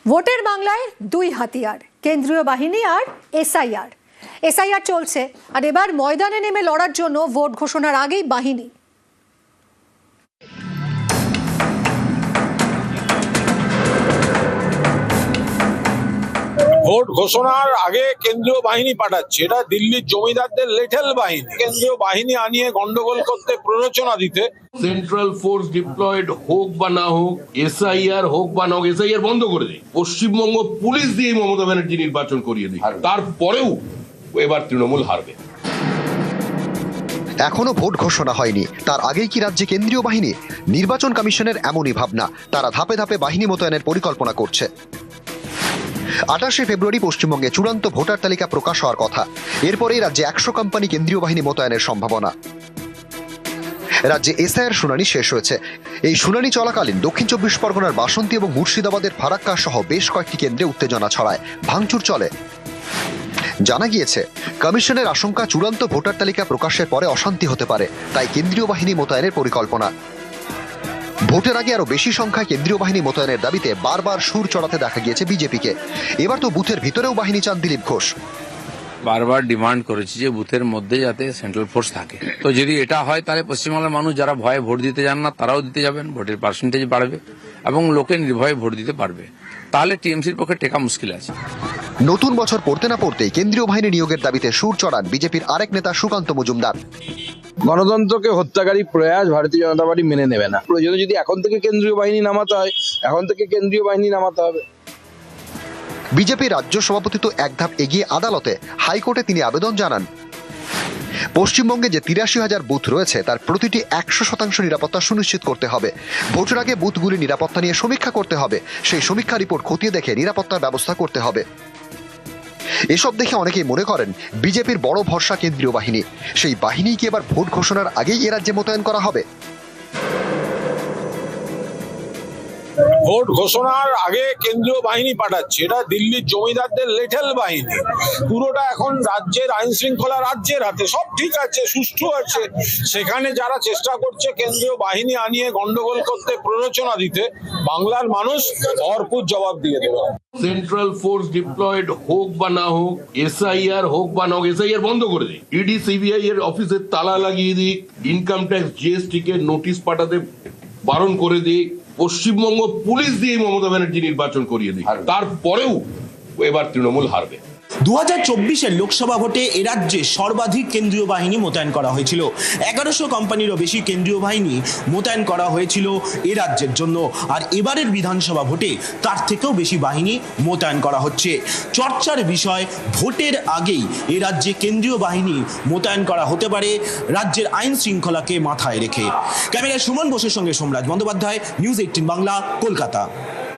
ভোটের বাংলায় দুই হাতিয়ার, কেন্দ্রীয় বাহিনী আর এসআইআর চলছে। আর এবার ময়দানে নেমে লড়ার জন্য ভোট ঘোষণার আগেই বাহিনী। ভোট ঘোষণার আগে কেন্দ্রীয় বাহিনী পাঠাচ্ছে, এটা দিল্লির জমিদারদের লেঠেল বাহিনী। কেন্দ্রীয় বাহিনী আনিয়ে গন্ডগোল করতে, প্ররোচনা দিতে। সেন্ট্রাল ফোর্স ডিপ্লয়েড হোক বা না হোক, এসআইআর হোক বা না হোক, এসআইআর বন্ধ করে দিই। পশ্চিমবঙ্গ পুলিশ দিয়ে মমতা ব্যানার্জি নির্বাচন করিয়ে দিই, তারপরেও এবার তৃণমূল হারবে। এখনো ভোট ঘোষণা হয়নি, তার আগেই কি রাজ্যে কেন্দ্রীয় বাহিনী? নির্বাচন কমিশনের এমনই ভাবনা, তারা ধাপে ধাপে বাহিনী মোতায়েনের পরিকল্পনা করছে। 28শে ফেব্রুয়ারি পশ্চিমবঙ্গে চূড়ান্ত ভোটার তালিকা প্রকাশ হওয়ার কথা। এরপরেই রাজ্যে 100 কোম্পানি কেন্দ্রীয় বাহিনী মোতায়েনের সম্ভাবনা। রাজ্যে এসআইআর শুনানি শেষ হয়েছে। এই শুনানি চলাকালীন দক্ষিণ 24 পরগনার বাসন্তী এবং মুর্শিদাবাদের ফারাক্কা সহ বেশ কয়েকটি কেন্দ্রে উত্তেজনা ছড়ায়, ভাঙচুর চলে। জানা গিয়েছে, কমিশনের আশঙ্কা চূড়ান্ত ভোটার তালিকা প্রকাশের পরে অশান্তি হতে পারে, তাই কেন্দ্রীয় বাহিনী মোতায়েনের পরিকল্পনা। ভোটের আগে আরো বেশি সংখ্যায় কেন্দ্রীয় বাহিনী মোতায়েনের দাবিতে বারবার সুর চড়াতে দেখা গিয়েছে বিজেপিকে। এবার তো বুথের ভিতরেও বাহিনী চান দিলীপ ঘোষ। বারবার ডিমান্ড করেছি যে বুথের মধ্যে যাতে সেন্ট্রাল ফোর্স থাকে। তো যদি এটা হয় তাহলে পশ্চিমবাংলার মানুষ যারা ভয়ে ভোট দিতে যান না তারাও দিতে যাবেন, ভোটের পার্সেন্টেজ বাড়বে এবং লোকে নির্ভয়ে ভোট দিতে পারবে। তাহলে টিএমসির পক্ষে টেকা মুশকিল আছে। নতুন বছর পড়তে না পড়তেই কেন্দ্রীয় বাহিনী নিয়োগের দাবিতে সুর চড়ান বিজেপির আরেক নেতা সুকান্ত মজুমদার। গণতন্ত্রকে হত্যাকারী প্রয়াস ভারতীয় জনতা পার্টি মেনে নেবে না। প্রয়োজনে যদি এখন থেকে কেন্দ্রীয় বাহিনী নামাতে হয়, এখন থেকে কেন্দ্রীয় বাহিনী নামাতে হবে। বিজেপি রাজ্য সভাপতি তো এক ধাপ এগিয়ে আদালতে, হাইকোর্টে তিনি আবেদন জানান। পশ্চিমবঙ্গে যে 83,000 বুথ রয়েছে তার প্রতিটি 100% নিরাপত্তা সুনিশ্চিত করতে হবে। ভোটের আগে বুথগুলির নিরাপত্তা নিয়ে সমীক্ষা করতে হবে, সেই সমীক্ষা রিপোর্ট খতিয়ে দেখে নিরাপত্তার ব্যবস্থা করতে হবে। এসব দেখে অনেকেই মনে করেন বিজেপির বড় ভরসা কেন্দ্রীয় বাহিনী। সেই বাহিনী কি এবার ভোট ঘোষণার আগেই এ রাজ্যে মোতায়েন করা হবে? ভোট ঘোষণার আগে কেন্দ্রীয় বাহিনী পাঠাচ্ছে, এটা দিল্লির জমিদারদের লেঠেল বাহিনী। পুরোটা এখন রাজ্যের আইন শৃঙ্খলা রাজ্যের হাতে। সব ঠিক আছে, সুষ্ঠু আছে, সেখানে যারা চেষ্টা করছে কেন্দ্রীয় বাহিনী আনিয়ে গন্ডগোল করতে, প্ররোচনা দিতে, বাংলার মানুষ ভরপুর জবাব দিয়ে দেবে। সেন্ট্রাল ফোর্স ডিপ্লয়েড হোক বা না হোক, এসআইআর হোক বা না হোক, এসআইআর বন্ধ করে দিই। ইডি সিবিআই এর অফিসে তালা লাগিয়ে দিই, ইনকাম ট্যাক্স জিএসটি কে নোটিশ পাঠাতে বারণ করে দিই, পশ্চিমবঙ্গ পুলিশ দিয়ে মমতা ব্যানার্জি নির্বাচন করিয়ে দিই, তারপরেও এবার তৃণমূল হারবে। 2024-এর লোকসভা ভোটে এ রাজ্যে সর্বাধিক কেন্দ্রীয় বাহিনী মোতায়েন করা হয়েছিল। 1100 কোম্পানিরও বেশি কেন্দ্রীয় বাহিনী মোতায়েন করা হয়েছিল এ রাজ্যের জন্য। আর এবারের বিধানসভা ভোটে তার থেকেও বেশি বাহিনী মোতায়েন করা হচ্ছে। চর্চার বিষয়, ভোটের আগেই এ রাজ্যে কেন্দ্রীয় বাহিনী মোতায়েন করা হতে পারে রাজ্যের আইন শৃঙ্খলাকে মাথায় রেখে। ক্যামেরায় সুমন বোসের সঙ্গে সোমরাজ বন্দ্যোপাধ্যায়, নিউজ 18 বাংলা, কলকাতা।